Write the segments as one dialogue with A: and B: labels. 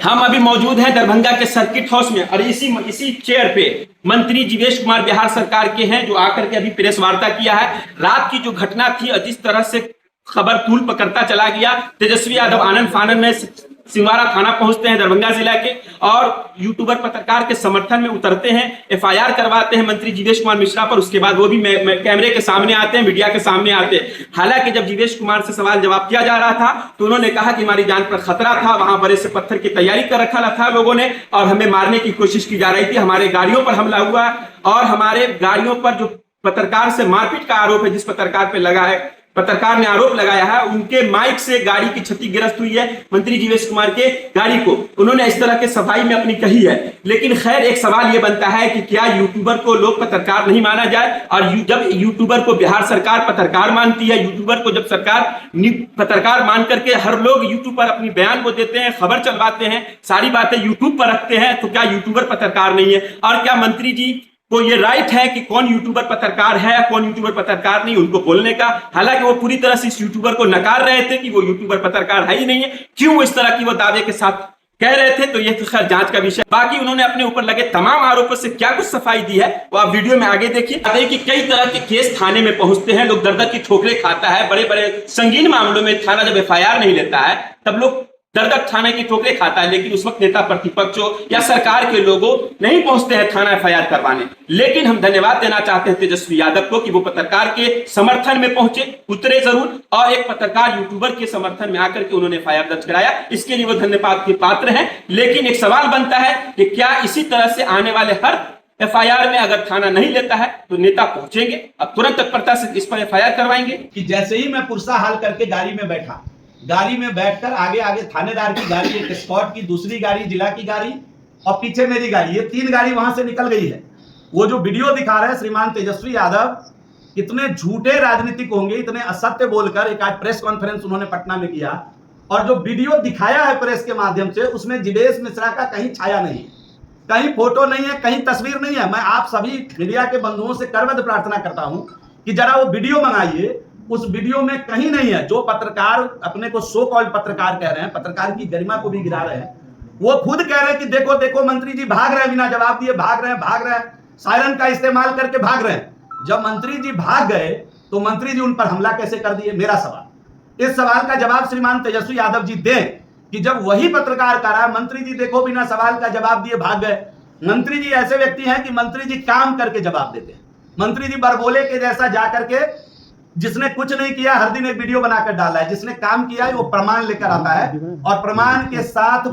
A: हम अभी मौजूद हैं दरभंगा के सर्किट हाउस में और इसी चेयर पे मंत्री जीवेश कुमार बिहार सरकार के हैं, जो आकर के अभी प्रेस वार्ता किया है। रात की जो घटना थी और जिस तरह से खबर तूल पकड़ता चला गया, तेजस्वी यादव आनंद फानन में सिंवारा थाना पहुंचते हैं दरभंगा जिला के और यूट्यूबर पत्रकार के समर्थन में उतरते हैं, एफआईआर करवाते हैं मंत्री जीवेश कुमार मिश्रा पर। उसके बाद वो भी कैमरे के सामने आते हैं, मीडिया के सामने आते हैं। हालांकि जब जीवेश कुमार से सवाल जवाब किया जा रहा था तो उन्होंने कहा कि हमारी जान पर खतरा था, वहां बड़े से पत्थर की तैयारी कर रखा था लोगों ने और हमें मारने की कोशिश की जा रही थी। हमारे गाड़ियों पर हमला हुआ और हमारे गाड़ियों पर जो पत्रकार से मारपीट का आरोप है, जिस पत्रकार पे लगा है, पत्रकार ने आरोप लगाया है, उनके माइक से गाड़ी की क्षतिग्रस्त हुई है मंत्री जीवेश कुमार के गाड़ी को। उन्होंने इस तरह के सफाई में अपनी कही है। लेकिन खैर एक सवाल यह बनता है कि क्या यूट्यूबर को लोग पत्रकार नहीं माना जाए? और जब यूट्यूबर को बिहार सरकार पत्रकार मानती है, यूट्यूबर को जब सरकार पत्रकार मान करके हर लोग यूट्यूब पर अपनी बयान को देते हैं, खबर चलवाते हैं, सारी बातें यूट्यूब पर रखते हैं, तो क्या यूट्यूबर पत्रकार नहीं है? और क्या मंत्री जी को ये राइट है कि कौन यूट्यूबर पत्रकार है, कौन यूट्यूबर पत्रकार नहीं, उनको बोलने का? हालांकि वो पूरी तरह से इस यूट्यूबर को नकार रहे थे कि वो यूट्यूबर पत्रकार है ही नहीं है। क्यों वो इस तरह की वो दावे के साथ कह रहे थे, तो ये तो खैर जांच का विषय। बाकी उन्होंने अपने ऊपर लगे तमाम आरोपों से क्या कुछ सफाई दी है वो आप वीडियो में आगे देखिए। कि कई तरह के केस थाने में पहुंचते हैं, लोग दर दर की ठोकरें खाता है। बड़े बड़े संगीन मामलों में थाना जब एफआईआर नहीं लेता है तब लोग दर दर थाने की ठोकरें खाता है। लेकिन उस वक्त नेता प्रतिपक्ष हो या सरकार के लोगों नहीं पहुंचते हैं थाना एफआईआर करवाने। लेकिन हम धन्यवाद देना चाहते हैं तेजस्वी यादव को कि वो पत्रकार के समर्थन में पहुंचे, उतरे जरूर और एक पत्रकार यूट्यूबर के समर्थन में आकर के उन्होंने एफआईआर दर्ज कराया। इसके लिए वो धन्यवाद के पात्र हैं। लेकिन एक सवाल बनता है कि क्या इसी तरह से आने वाले हर एफआईआर में अगर थाना नहीं लेता है तो नेता पहुंचेंगे अब तुरंत तत्परता से इस पर एफआईआर करवाएंगे?
B: कि जैसे ही मैं पुरसा हाल करके गाड़ी में बैठा, गाड़ी में बैठकर आगे आगे थानेदार की गाड़ी, एक स्कॉट की, दूसरी गाड़ी जिला की गाड़ी और पीछे मेरी गाड़ी, ये 3 गाड़ी वहां से निकल गई है। वो जो वीडियो दिखा रहे हैं श्रीमान तेजस्वी यादव इतने झूठे राजनीतिक होंगे, इतने असत्य बोलकर एक आज प्रेस कॉन्फ्रेंस उन्होंने पटना में किया और जो वीडियो दिखाया है प्रेस के माध्यम से उसमें जीवेश मिश्रा का कहीं छाया नहीं है, कहीं फोटो नहीं है, कहीं तस्वीर नहीं है। मैं आप सभी मीडिया के बंधुओं से करबद्ध प्रार्थना करता हूं कि जरा वो वीडियो मंगाइए। उस वीडियो में कहीं नहीं है। जो पत्रकार अपने को सो कॉल्ड पत्रकार कह रहे हैं, पत्रकार की गरिमा को भी गिरा रहे हैं, वो खुद कह रहे हैं कि देखो देखो मंत्री जी भाग रहे हैं, बिना जवाब दिए भाग रहे हैं, सायरन का इस्तेमाल करके भाग रहे हैं। जब मंत्री जी भाग गए तो मंत्री जी उन पर हमला कैसे कर दिए? मेरा सवाल, इस सवाल का जवाब श्रीमान तेजस्वी यादव जी दें कि जब वही पत्रकार कह रहा है मंत्री जी देखो बिना सवाल का जवाब दिए भाग गए। मंत्री जी ऐसे व्यक्ति हैं कि मंत्री जी काम करके जवाब देते हैं। मंत्री जी बरबोले के जैसा जाकर के, जिसने कुछ नहीं किया हर दिन एक वीडियो बनाकर डाला है, जिसने काम किया है वो प्रमाण लेकर आता है और प्रमाण के साथ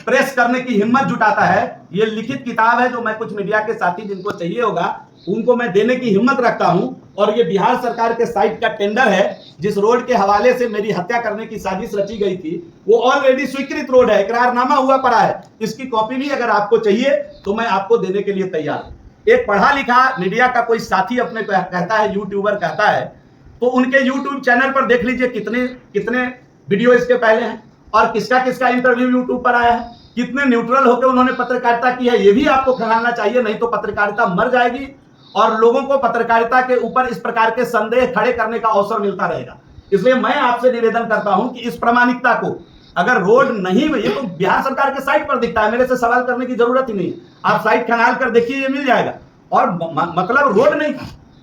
B: प्रेस करने की हिम्मत जुटाता है। ये लिखित किताब है जो मैं कुछ मीडिया के साथी जिनको चाहिए होगा उनको मैं देने की हिम्मत रखता हूं। और ये बिहार सरकार के साइट का टेंडर है, जिस रोड के हवाले से मेरी हत्या करने की साजिश रची गई थी वो ऑलरेडी स्वीकृत रोड है, इकरारनामा हुआ पड़ा है। इसकी कॉपी भी अगर आपको चाहिए तो मैं आपको देने के लिए तैयार हूं। एक पढ़ा लिखा मीडिया का कोई साथी अपने कहता है, यूट्यूबर कहता है, तो उनके YouTube चैनल पर देख लीजिए कितने वीडियो इसके पहले हैं और किसका किसका इंटरव्यू YouTube पर आया है, कितने न्यूट्रल होकर उन्होंने पत्रकारिता की है। ये भी आपको खंगालना चाहिए, नहीं तो पत्रकारिता मर जाएगी और लोगों को पत्रकारिता के ऊपर इस प्रकार के संदेह खड़े करने का अवसर मिलता रहेगा। इसलिए मैं आपसे निवेदन करता हूं कि इस प्रामाणिकता को, अगर रोड नहीं, ये तो बिहार सरकार के साइट पर दिखता है, मेरे से सवाल करने की जरूरत ही नहीं। आप साइट खंगाल कर देखिए, ये मिल जाएगा। और मतलब रोड नहीं,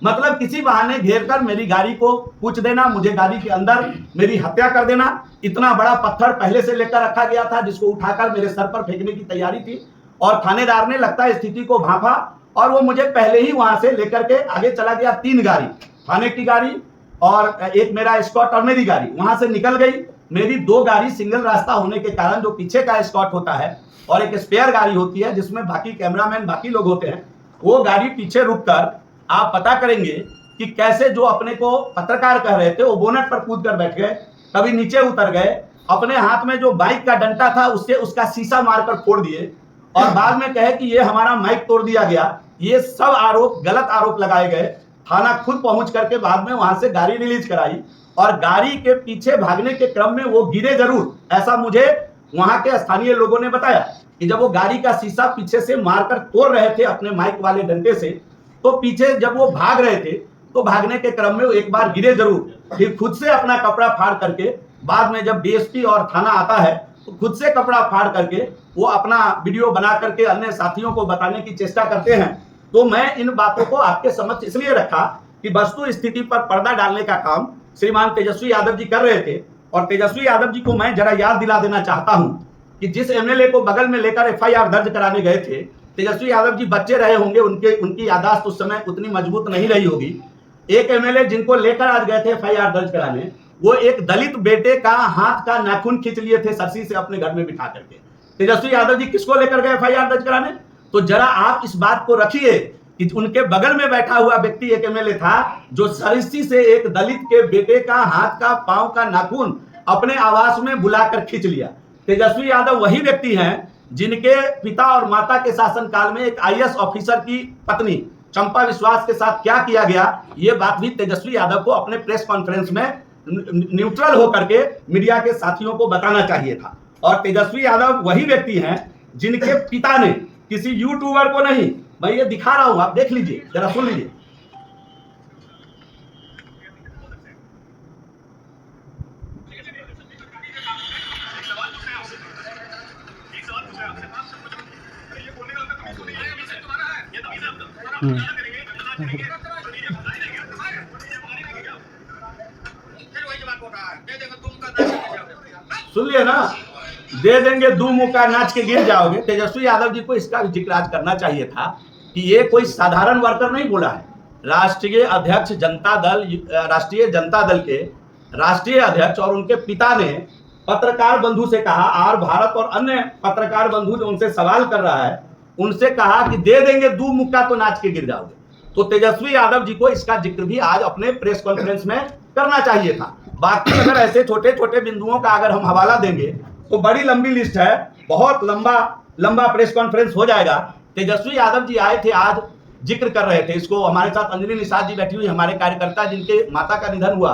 B: मतलब किसी बहाने घेर कर मेरी गाड़ी को पूछ देना, मुझे गाड़ी के अंदर मेरी हत्या कर देना। इतना बड़ा पत्थर पहले से लेकर रखा गया था जिसको उठाकर मेरे सर पर फेंकने की तैयारी थी और थानेदार ने लगता है स्थिति को भांपा और वो मुझे पहले ही वहां से लेकर के आगे चला गया। 3 गाड़ी, थाने की गाड़ी और एक मेरा स्कॉट और मेरी गाड़ी वहां से निकल गई। मेरी 2 गाड़ी सिंगल रास्ता होने के कारण जो पीछे का स्कॉट होता है और एक स्पेयर गाड़ी होती है जिसमें बाकी कैमरामैन बाकी लोग होते हैं, वो गाड़ी पीछे रुककर आप पता करेंगे कि कैसे जो अपने को पत्रकार कह रहे थे वो बोनट पर कूद कर बैठ गए, कभी नीचे उतर गए, अपने हाथ में जो बाइक का डंडा था उससे उसका शीशा मारकर फोड़ दिए और बाद में कहे कि ये हमारा माइक तोड़ दिया गया। ये सब आरोप, गलत आरोप लगाए गए। थाना खुद पहुंच करके बाद में वहां से गाड़ी रिलीज कराई और गाड़ी के पीछे भागने के क्रम में वो गिरे जरूर, ऐसा मुझे वहां के स्थानीय लोगों ने बताया कि जब वो गाड़ी का शीशा पीछे से मारकर तोड़ रहे थे अपने माइक वाले डंडे से, तो पीछे जब वो भाग रहे थे तो भागने के क्रम में वो एक बार गिरे जरूर, फिर खुद से अपना कपड़ा फाड़ करके बाद में जब डीएसपी और थाना आता है तो खुद से कपड़ा फाड़ करके वो अपना वीडियो बना करके अन्य साथियों को बताने की चेष्टा करते हैं। तो मैं इन बातों को आपके समक्ष इसलिए रखा कि वस्तु स्थिति पर पर्दा डालने का काम श्रीमान तेजस्वी यादव जी कर रहे थे। और तेजस्वी यादव जी को मैं जरा याद दिला देना चाहता हूं कि जिस एमएलए को बगल में लेकर एफआईआर दर्ज कराने गए थे, तेजस्वी यादव जी बच्चे रहे होंगे, उनकी याददाश्त उस समय उतनी मजबूत नहीं रही होगी। एक एमएलए जिनको लेकर आज गए थे एफआईआर दर्ज कराने, वो एक दलित बेटे का हाथ का नाखून खींच लिए थे सरसी से अपने घर में बिठा करके। तेजस्वी यादव जी किसको लेकर गए एफआईआर दर्ज कराने? तो जरा आप इस बात को रखिए कि उनके बगल में बैठा हुआ व्यक्ति एक एमएलए था जो सरसी से एक दलित के बेटे का हाथ का पांव का नाखून अपने आवास में बुलाकर खींच लिया। तेजस्वी यादव वही व्यक्ति हैं जिनके पिता और माता के शासनकाल में एक आईएएस ऑफिसर की पत्नी चंपा विश्वास के साथ क्या किया गया, ये बात भी तेजस्वी यादव को अपने प्रेस कॉन्फ्रेंस में न्यूट्रल होकर के मीडिया के साथियों को बताना चाहिए था। और तेजस्वी यादव वही व्यक्ति हैं जिनके पिता ने किसी यूट्यूबर को नहीं, मैं ये दिखा रहा हूं, आप देख लीजिए, जरा सुन लीजिए। सुन लिया ना, दे देंगे दू मुक्का नाच के गिर जाओगे। तेजस्वी यादव जी को इसका जिक्र आज करना चाहिए था कि ये कोई साधारण वर्कर नहीं बोला है। राष्ट्रीय अध्यक्ष राष्ट्रीय जनता दल के राष्ट्रीय अध्यक्ष और उनके पिता ने पत्रकार बंधु से कहा, और भारत और अन्य पत्रकार बंधु जो उनसे सवाल कर रहा है उनसे कहा कि दे देंगे दू मुक्का तो नाच के गिर जाओगे। तो तेजस्वी यादव जी को इसका जिक्र भी आज अपने प्रेस कॉन्फ्रेंस में करना चाहिए था। बाकी अगर ऐसे छोटे छोटे बिंदुओं का अगर हम हवाला देंगे तो बड़ी लंबी लिस्ट है, बहुत लंबा प्रेस कॉन्फ्रेंस हो जाएगा। तेजस्वी यादव जी आए थे, आज जिक्र कर रहे थे इसको। हमारे साथ अंजलि निषाद जी बैठी हुई, हमारे कार्यकर्ता जिनके माता का निधन हुआ,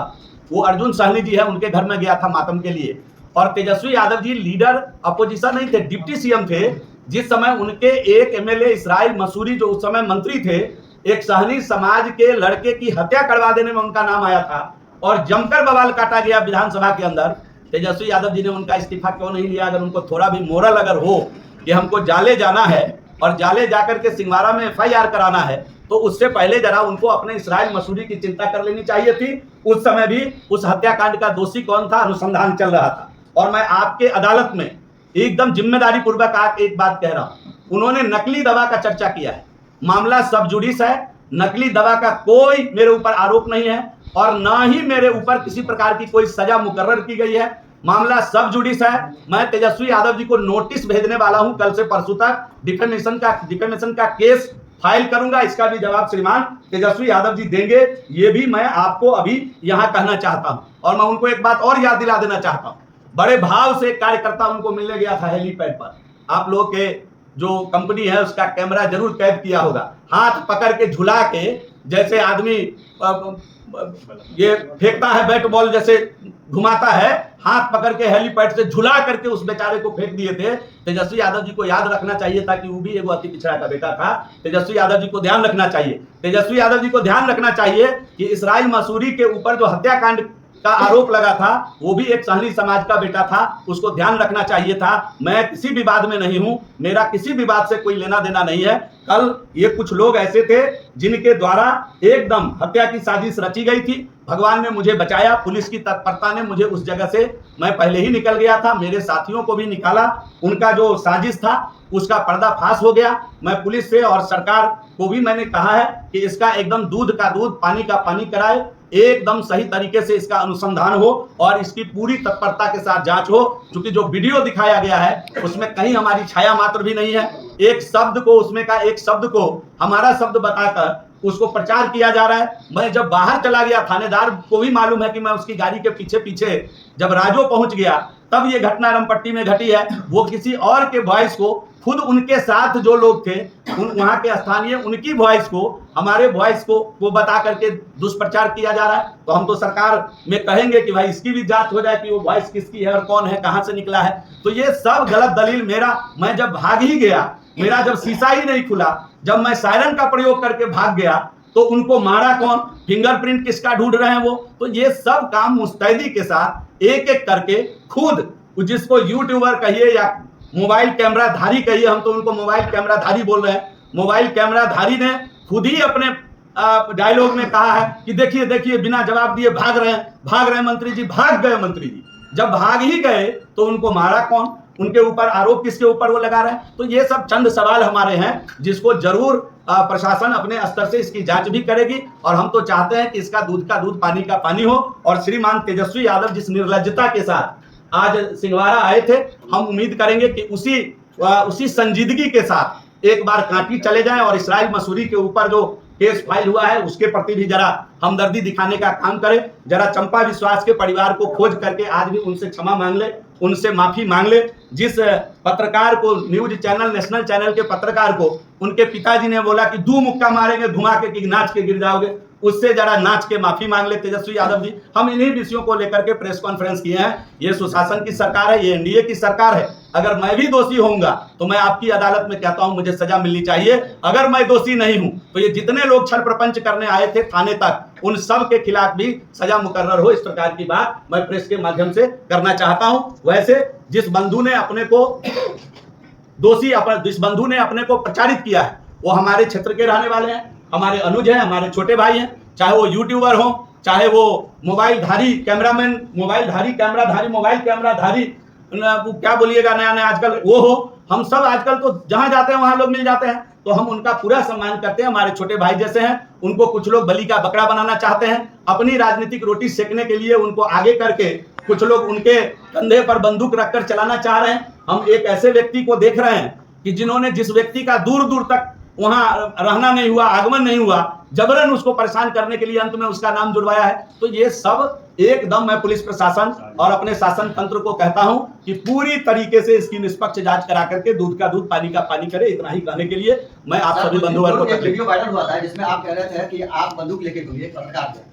B: वो अर्जुन सहनी जी है, उनके घर में गया था मातम के लिए। और तेजस्वी यादव जी लीडर अपोजिशन नहीं थे, डिप्टी सीएम थे। जिस समय उनके एक एमएलए इसराइल मसूरी जो उस समय मंत्री थे, एक सहनी समाज के लड़के की हत्या करवा देने में उनका नाम आया था और जमकर बवाल काटा गया विधानसभा के अंदर। तेजस्वी यादव जी ने उनका इस्तीफा क्यों नहीं लिया? अगर उनको थोड़ा भी मोरल अगर हो कि हमको जाले जाना है और जाले जाकर के सिंगवाड़ा में एफआईआर कराना है, तो उससे पहले जरा उनको अपने इसराइल मसूरी की चिंता कर लेनी चाहिए थी। उस समय भी उस हत्याकांड का दोषी कौन था, अनुसंधान चल रहा था। और मैं आपके अदालत में एकदम जिम्मेदारी पूर्वक एक बात कह रहा हूं, उन्होंने नकली दवा का चर्चा किया है। मामला सब जुडिस है, नकली दवा का कोई मेरे ऊपर आरोप नहीं है और ना ही मेरे ऊपर किसी प्रकार की कोई सजा मुकर्रर की गई है। मामला सब जुडिस है। मैं तेजस्वी यादव जी को नोटिस भेजने वाला हूं, कल से परसों तक डिफेमेशन का केस फाइल करूंगा। इसका भी जवाब श्रीमान तेजस्वी यादव जी देंगे, ये भी मैं आपको अभी यहां कहना चाहता हूं। और मैं उनको एक बात और याद दिला देना चाहता हूं, बड़े भाव से एक कार्यकर्ता उनको मिलने गया था हेलीपैड पर। आप लोग के जो कंपनी है उसका कैमरा जरूर कैद किया होगा, हाथ पकड़ के झुला के, जैसे आदमी ये फेंकता है बैट बॉल जैसे घुमाता है, हाथ पकड़ के हेलीपैड से झुला करके उस बेचारे को फेंक दिए थे। तेजस्वी यादव जी को याद रखना चाहिए था कि वो भी एगो अति पिछड़ा का बेटा था। तेजस्वी यादव जी को ध्यान रखना चाहिए, तेजस्वी यादव जी को ध्यान रखना चाहिए कि इसराइल मसूरी के ऊपर जो हत्याकांड का आरोप लगा था वो भी एक सहनी समाज का बेटा था, उसको ध्यान रखना चाहिए था। मैं किसी विवाद में नहीं हूं, मेरा किसी विवाद से कोई लेना देना नहीं है। कल ये कुछ लोग ऐसे थे जिनके द्वारा एकदम हत्या की साजिश रची गई थी। भगवान ने मुझे बचाया, पुलिस की तत्परता ने मुझे उस जगह से, मैं पहले ही निकल गया था, मेरे साथियों को भी निकाला। उनका जो साजिश था उसका पर्दाफाश हो गया। मैं पुलिस से और सरकार को भी मैंने कहा है कि इसका एकदम दूध का दूध, पानी का पानी कराए, एकदम सही तरीके से इसका अनुसंधान हो और इसकी पूरी तत्परता के साथ जांच हो। क्योंकि जो वीडियो दिखाया गया है उसमें कहीं हमारी छाया मात्र भी नहीं है। एक शब्द को, उसमें का एक शब्द को हमारा शब्द बताकर उसको प्रचार किया जा रहा है। मैं जब बाहर चला गया, थानेदार को भी मालूम है कि मैं उसकी गाड़ी के पीछे पीछे जब राजो पहुंच गया तब ये घटना रामपट्टी में घटी है। वो किसी और के वॉइस को, खुद उनके साथ जो लोग थे वहां के स्थानीय, उनकी वॉइस को, हमारे वॉइस को बता करके दुष्प्रचार किया जा रहा है। तो हम तो सरकार में कहेंगे कि भाई इसकी भी जांच हो जाए कि वो वॉइस किसकी है और कौन है, कहां से निकला है। तो ये सब गलत दलील मेरा, मैं जब भाग ही गया, मेरा जब शीशा ही नहीं खुला, जब मैं सायरन का प्रयोग करके भाग गया, तो उनको मारा कौन, फिंगरप्रिंट किसका ढूंढ रहे हैं वो। तो ये सब काम मुस्तैदी के साथ एक एक करके खुद जिसको यूट्यूबर कहिए या मोबाइल कैमरा धारी कहिए, हम तो उनको मोबाइल कैमरा धारी बोल रहे हैं। मोबाइल कैमरा धारी ने खुद ही अपने डायलॉग में कहा है कि देखिए देखिए बिना जवाब दिए भाग रहे हैं मंत्री जी, भाग गए मंत्री जी। जब भाग ही गए तो उनको मारा कौन, उनके ऊपर आरोप किसके ऊपर वो लगा रहे हैं? तो ये सब चंद सवाल हमारे हैं जिसको जरूर प्रशासन अपने स्तर से इसकी जांच भी करेगी, और हम तो चाहते हैं कि इसका दूध का दूध पानी का पानी हो। और श्रीमान तेजस्वी यादव जिस निर्लज्जता के साथ आज सिंहवाड़ा आए थे, हम उम्मीद करेंगे कि उसी संजीदगी के साथ एक बार कांटी चले जाएं और इसराइल मसूरी के ऊपर जो केस फाइल हुआ है उसके प्रति भी जरा हमदर्दी दिखाने का काम करें। जरा चंपा विश्वास के परिवार को खोज करके आज भी उनसे क्षमा मांग ले, उनसे माफी मांग ले। जिस पत्रकार को, न्यूज चैनल, नेशनल चैनल के पत्रकार को उनके पिताजी ने बोला कि 2 मुक्का मारेंगे घुमा के कि नाच के गिर जाओगे, उससे जरा नाच के माफी मांग ले तेजस्वी यादव जी। हम इन्हीं विषयों को लेकर के प्रेस कॉन्फ्रेंस किए हैं। ये सुशासन की सरकार है, ये एनडीए की सरकार है। अगर मैं भी दोषी होऊंगा तो मैं आपकी अदालत में कहता हूं मुझे सजा मिलनी चाहिए। अगर मैं दोषी नहीं हूं तो ये जितने लोग छल प्रपंच करने आए थे थाने तक, उन सब के खिलाफ भी सजा मुकर्रर हो, इस प्रकार की बात मैं प्रेस के माध्यम से करना चाहता हूं। वैसे जिस बंधु ने अपने को प्रचारित किया है वो हमारे क्षेत्र के रहने वाले हैं, हमारे अनुज हैं, हमारे छोटे भाई हैं, चाहे वो यूट्यूबर हो, चाहे वो मोबाइल धारी कैमरामैन, मोबाइल कैमरा धारी क्या बोलिएगा नया आजकल वो हो। हम सब आजकल तो जहां जाते हैं वहां लोग मिल जाते हैं, तो हम उनका पूरा सम्मान करते हैं। हमारे छोटे भाई जैसे हैं, उनको कुछ लोग बलि का बकरा बनाना चाहते हैं, अपनी राजनीतिक रोटी सेकने के लिए उनको आगे करके कुछ लोग उनके कंधे पर बंदूक रखकर चलाना चाह रहे हैं। हम एक ऐसे व्यक्ति को देख रहे हैं कि जिन्होंने, जिस व्यक्ति का दूर दूर तक वहां रहना नहीं हुआ, आगमन नहीं हुआ, जबरन उसको परेशान करने के लिए अंत में उसका नाम जुड़वाया है। तो ये सब एकदम मैं पुलिस प्रशासन और अपने शासन तंत्र को कहता हूं कि पूरी तरीके से इसकी निष्पक्ष जांच करा करके दूध का दूध पानी का पानी करे। इतना ही कहने के लिए मैं आप सभी बंधुओं को,
C: वीडियो वायरल हुआ था जिसमें आप कह रहे थे कि आप बंदूक लेके घूमिए पत्रकार थे।